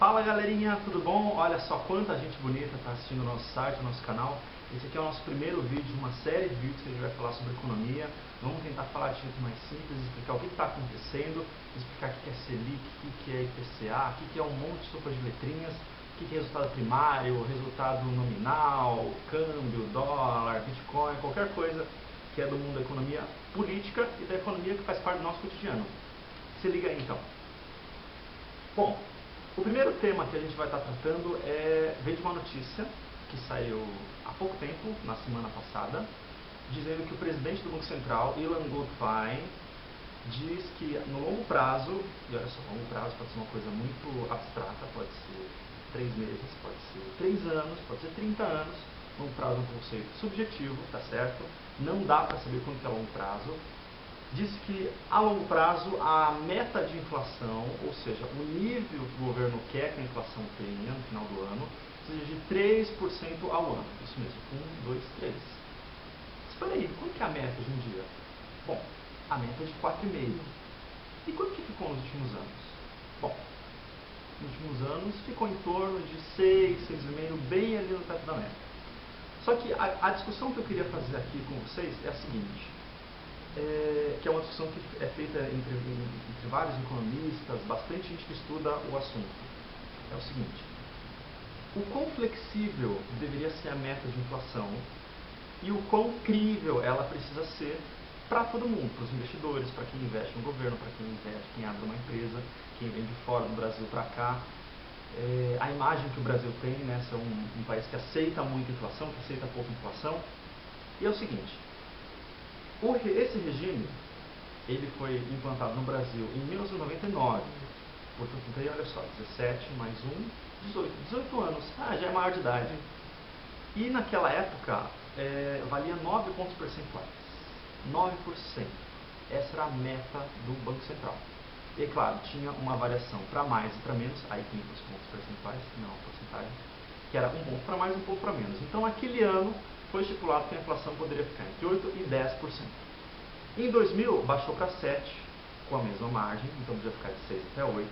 Fala galerinha, tudo bom? Olha só quanta gente bonita está assistindo o nosso site, o nosso canal. Esse aqui é o nosso primeiro vídeo de uma série de vídeos que a gente vai falar sobre economia. Vamos tentar falar de jeito mais simples, explicar o que está acontecendo, explicar o que é Selic, o que é IPCA, o que é um monte de sopa de letrinhas, o que é resultado primário, resultado nominal, câmbio, dólar, Bitcoin, qualquer coisa que é do mundo da economia política e da economia que faz parte do nosso cotidiano. Se liga aí então. Bom, o primeiro tema que a gente vai estar tratando vem de uma notícia que saiu há pouco tempo, na semana passada, dizendo que o presidente do Banco Central, Ilan Goldfein, diz que no longo prazo, e olha só, longo prazo pode ser uma coisa muito abstrata, pode ser 3 meses, pode ser 3 anos, pode ser 30 anos, longo prazo é um conceito subjetivo, tá certo? Não dá para saber quanto que é longo prazo. Diz que a longo prazo a meta de inflação, ou seja, o nível que o governo quer que a inflação tenha no final do ano, seja de 3% ao ano. Isso mesmo, 1, 2, 3. Mas peraí, quanto que é a meta de um dia? Bom, a meta é de 4,5. E quanto que ficou nos últimos anos? Bom, nos últimos anos ficou em torno de 6, 6,5, bem ali no teto da meta. Só que a discussão que eu queria fazer aqui com vocês é a seguinte. Que é uma discussão que é feita entre vários economistas, bastante gente que estuda o assunto. É o seguinte: o quão flexível deveria ser a meta de inflação e o quão crível ela precisa ser para todo mundo, para os investidores, para quem investe no governo, para quem investe, quem abre uma empresa, quem vem de fora do Brasil para cá. A imagem que o Brasil tem, né, é um país que aceita muita inflação, que aceita pouca inflação. E é o seguinte: esse regime ele foi implantado no Brasil em 1999, portanto, aí, olha só, 17 mais 1, 18 anos, já é maior de idade. E naquela época valia 9 pontos percentuais, 9%. Essa era a meta do Banco Central. E claro, tinha uma variação para mais e para menos, aí tem os pontos percentuais, não a porcentagem, que era 1 ponto para mais e 1 ponto para menos. Então, naquele ano, foi estipulado que a inflação poderia ficar entre 8% e 10%. Em 2000, baixou para 7%, com a mesma margem, então podia ficar de 6 até 8%.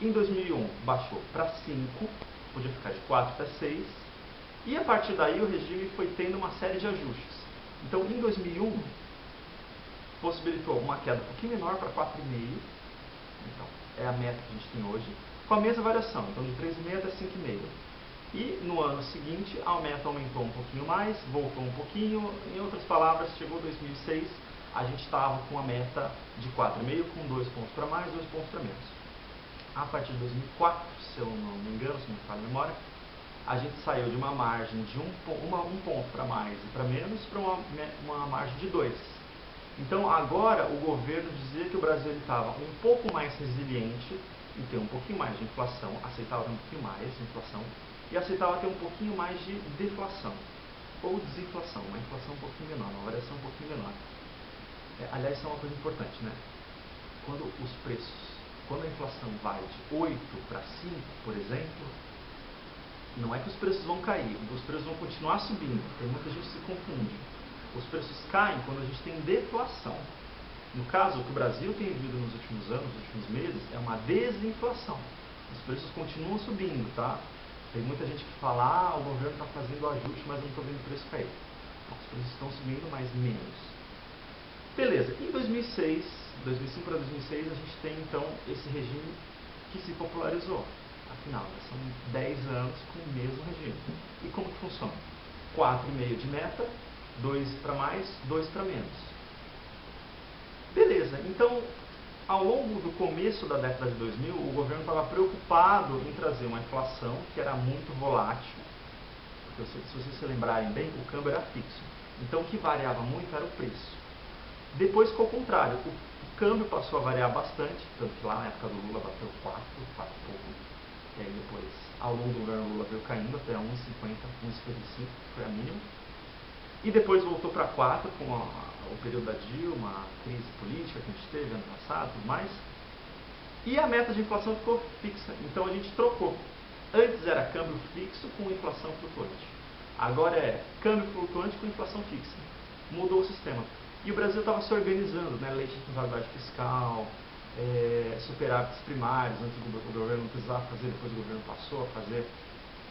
Em 2001, baixou para 5%, podia ficar de 4 até 6%. E a partir daí, o regime foi tendo uma série de ajustes. Então, em 2001, possibilitou uma queda um pouquinho menor para 4,5%. Então, é a meta que a gente tem hoje, com a mesma variação, então de 3,5% até 5,5%. E no ano seguinte, a meta aumentou um pouquinho mais, voltou um pouquinho. Em outras palavras, chegou 2006, a gente estava com a meta de 4,5, com 2 pontos para mais, 2 pontos para menos. A partir de 2004, se eu não me engano, se não me falha a memória, a gente saiu de uma margem de um ponto para mais e para menos para uma margem de 2. Então agora o governo dizia que o Brasil estava um pouco mais resiliente em ter um pouquinho mais de inflação, aceitava ter um pouquinho mais de inflação, e aceitava ter um pouquinho mais de deflação, ou desinflação, uma inflação um pouquinho menor, uma variação um pouquinho menor. Aliás, isso é uma coisa importante, né? Quando a inflação vai de 8 para 5, por exemplo, não é que os preços vão cair, os preços vão continuar subindo, tem muita gente que se confunde. Os preços caem quando a gente tem deflação. No caso, o que o Brasil tem vivido nos últimos anos, nos últimos meses, é uma desinflação. Os preços continuam subindo, tá? Tem muita gente que fala, o governo está fazendo ajuste, mas não estou vendo o preço cair. Os preços estão subindo, mas menos. Beleza, em 2005 para 2006, a gente tem então esse regime que se popularizou. Afinal, são 10 anos com o mesmo regime. E como que funciona? 4,5 de meta, 2 para mais, 2 para menos. Beleza, então, ao longo do começo da década de 2000, o governo estava preocupado em trazer uma inflação que era muito volátil, porque se vocês se lembrarem bem, o câmbio era fixo. Então, o que variava muito era o preço. Depois ficou o contrário, o câmbio passou a variar bastante, tanto que lá na época do Lula bateu 4 e pouco, e aí depois, ao longo do governo Lula, veio caindo até 1,50, 1,55, foi a mínima. E depois voltou para 4 com o período da Dilma, a crise política que a gente teve ano passado e tudo mais. E a meta de inflação ficou fixa. Então a gente trocou. Antes era câmbio fixo com inflação flutuante. Agora é câmbio flutuante com inflação fixa. Mudou o sistema. E o Brasil estava se organizando, né? Lei de responsabilidade fiscal, superávites primários, antes o governo não precisava fazer, depois o governo passou a fazer.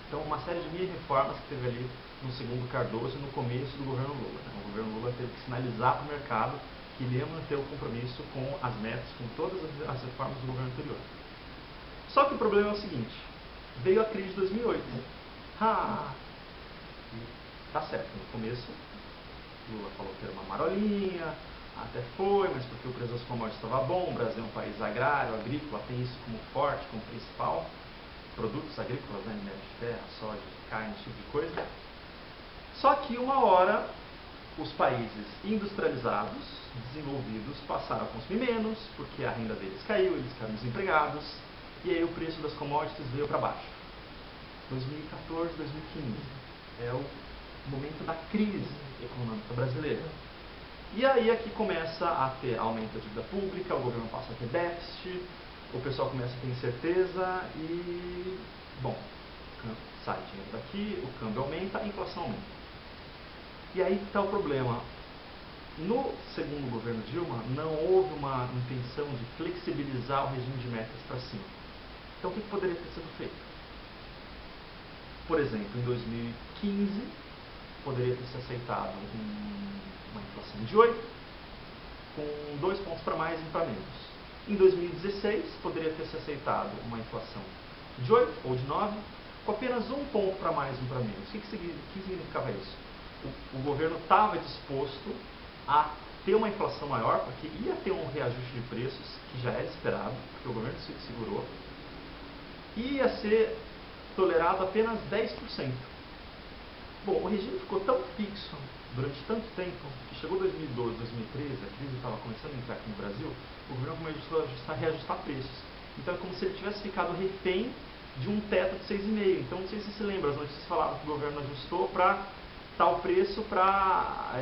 Então, uma série de mini reformas que teve ali no segundo Cardoso e no começo do governo Lula. Né? O governo Lula teve que sinalizar para o mercado que ele ia manter o compromisso com as metas, com todas as reformas do governo anterior. Só que o problema é o seguinte, veio a crise de 2008. Tá certo, no começo, Lula falou que era uma marolinha, até foi, mas porque o preço das commodities estava bom, o Brasil é um país agrário, agrícola, tem isso como forte, como principal, produtos agrícolas, né, minério de terra, soja, carne, esse tipo de coisa. Só que uma hora, os países industrializados, desenvolvidos, passaram a consumir menos, porque a renda deles caiu, eles ficaram desempregados, e aí o preço das commodities veio para baixo. 2014, 2015 é o momento da crise econômica brasileira. E aí aqui começa a ter aumento da dívida pública, o governo passa a ter déficit, o pessoal começa a ter incerteza e, bom, sai dinheiro daqui, o câmbio aumenta, a inflação aumenta. E aí está o problema. No segundo governo Dilma, não houve uma intenção de flexibilizar o regime de metas para cima. Então o que poderia ter sido feito? Por exemplo, em 2015, poderia ter se aceitado uma inflação de 8, com 2 pontos para mais e para menos. Em 2016, poderia ter se aceitado uma inflação de 8 ou de 9, com apenas 1 ponto para mais e 1 para menos. O que significava isso? O governo estava disposto a ter uma inflação maior, porque ia ter um reajuste de preços, que já era esperado, porque o governo se segurou, e ia ser tolerado apenas 10%. Bom, o regime ficou tão fixo durante tanto tempo, que chegou 2012, 2013, a crise estava começando a entrar aqui no Brasil, o governo começou a reajustar preços. Então é como se ele tivesse ficado refém de um teto de 6,5. Então não sei se você se lembra, as notícias falavam que o governo ajustou para tal preço para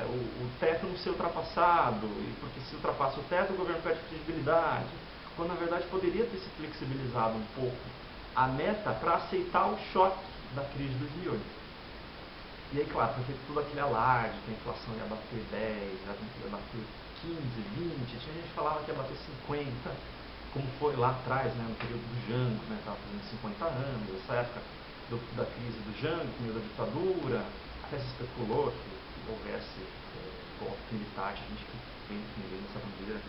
o teto não ser ultrapassado, porque se ultrapassa o teto o governo perde credibilidade, quando na verdade poderia ter se flexibilizado um pouco a meta para aceitar o choque da crise de 2008. E aí, claro, foi feito tudo aquele alarde, que a inflação ia bater 10, ia bater 15, 20, tinha gente que falava que ia bater 50, como foi lá atrás, né, no período do Jango, né, estava fazendo 50 anos, essa época da crise do Jango, com medo da ditadura, até se especulou que houvesse golpe militar, a gente que vem defendendo essa bandeira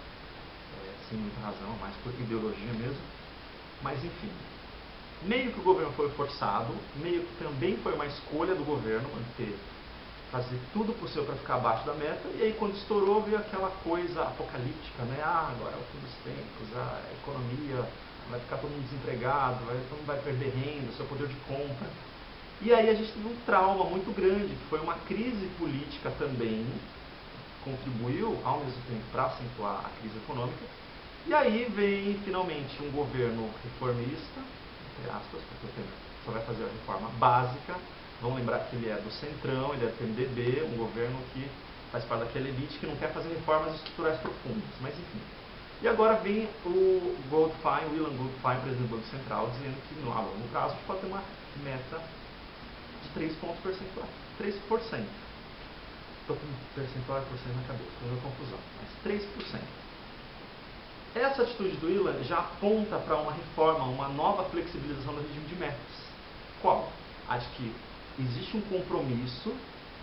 sem muita razão, mais por ideologia mesmo, mas enfim. Meio que o governo foi forçado, meio que também foi uma escolha do governo fazer tudo possível para ficar abaixo da meta, e aí quando estourou veio aquela coisa apocalíptica, né? Agora é o fim dos tempos, a economia vai ficar todo mundo desempregado, todo mundo vai perder renda, seu poder de compra. E aí a gente teve um trauma muito grande, que foi uma crise política também, contribuiu ao mesmo tempo para acentuar a crise econômica, e aí vem finalmente um governo reformista, entre aspas, porque o Temer só vai fazer a reforma básica. Vamos lembrar que ele é do Centrão, ele é do PMDB, um governo que faz parte daquela elite que não quer fazer reformas estruturais profundas, mas enfim. E agora vem o Goldfein, William Goldfein, presidente do Banco Central, dizendo que no longo prazo a gente pode ter uma meta de 3 pontos percentuais. 3%. Estou com percentual e porcento na cabeça, estou dando confusão, mas 3%. Essa atitude do William já aponta para uma reforma, uma nova flexibilização do regime de metas. Qual? A de que existe um compromisso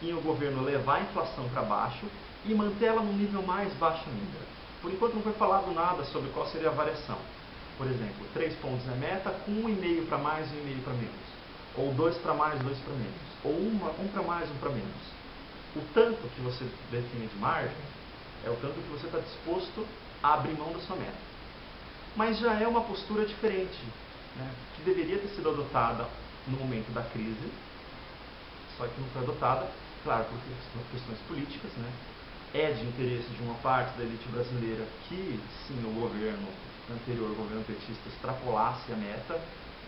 em o governo levar a inflação para baixo e manter ela num nível mais baixo ainda. Por enquanto não foi falado nada sobre qual seria a variação. Por exemplo, 3 pontos é meta, com 1,5 para mais e 1,5 para menos. Ou 2 para mais, 2 para menos. Ou 1 para mais, 1 para menos. O tanto que você define de margem é o tanto que você está disposto a abrir mão da sua meta. Mas já é uma postura diferente, né, que deveria ter sido adotada no momento da crise, só que não foi adotada, claro, por questões políticas, né. É de interesse de uma parte da elite brasileira que, sim, o governo anterior, o governo petista, extrapolasse a meta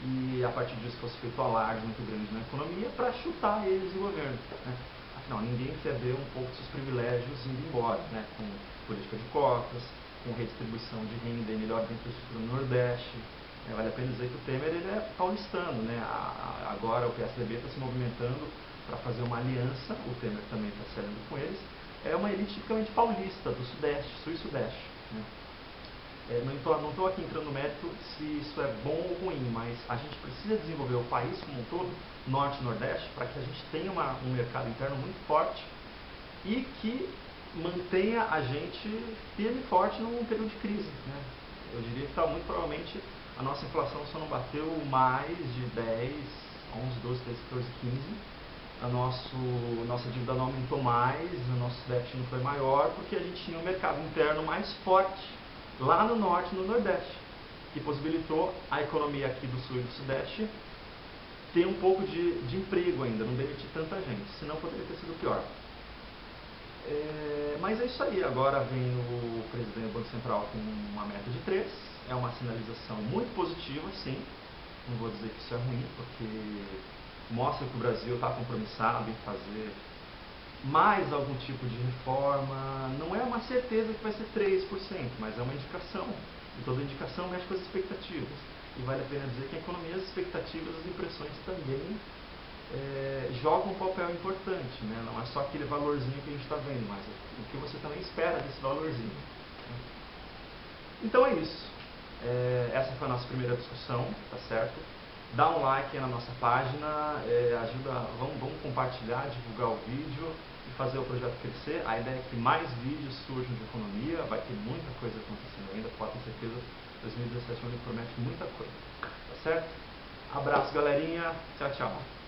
e, a partir disso, fosse feito um alarde muito grande na economia para chutar eles do governo, né. Afinal, ninguém quer ver um pouco dos seus privilégios indo embora, né, com política de cotas, com redistribuição de renda e melhor infraestrutura no Nordeste. Vale a pena dizer que o Temer ele é paulistano, né? Agora o PSDB está se movimentando para fazer uma aliança, o Temer também está se aliando com eles, é uma elite tipicamente paulista, do Sudeste, Sul e Sudeste, né? não estou aqui entrando no mérito se isso é bom ou ruim, mas a gente precisa desenvolver o país como um todo, Norte e Nordeste, para que a gente tenha um mercado interno muito forte e que mantenha a gente firme e forte num período de crise, né? Eu diria que muito provavelmente a nossa inflação só não bateu mais de 10, 11, 12, 13, 14, 15. Nossa dívida não aumentou mais, o nosso déficit não foi maior, porque a gente tinha um mercado interno mais forte lá no Norte e no Nordeste, que possibilitou a economia aqui do Sul e do Sudeste ter um pouco de emprego ainda, não demitir tanta gente, senão poderia ter sido pior. Mas é isso aí, agora vem o presidente do Banco Central com uma meta de 3, é uma sinalização muito positiva, sim, não vou dizer que isso é ruim, porque mostra que o Brasil está compromissado em fazer mais algum tipo de reforma. Não é uma certeza que vai ser 3%, mas é uma indicação, e toda indicação mexe com as expectativas, e vale a pena dizer que a economia, as expectativas, as impressões também joga um papel importante, né? Não é só aquele valorzinho que a gente está vendo, mas o que você também espera desse valorzinho. Então é isso. Essa foi a nossa primeira discussão, tá certo? Dá um like aí na nossa página, vamos compartilhar, divulgar o vídeo e fazer o projeto crescer. A ideia é que mais vídeos surjam de economia, vai ter muita coisa acontecendo ainda, pode ter certeza, 2017 promete muita coisa, tá certo? Abraço, galerinha, tchau, tchau.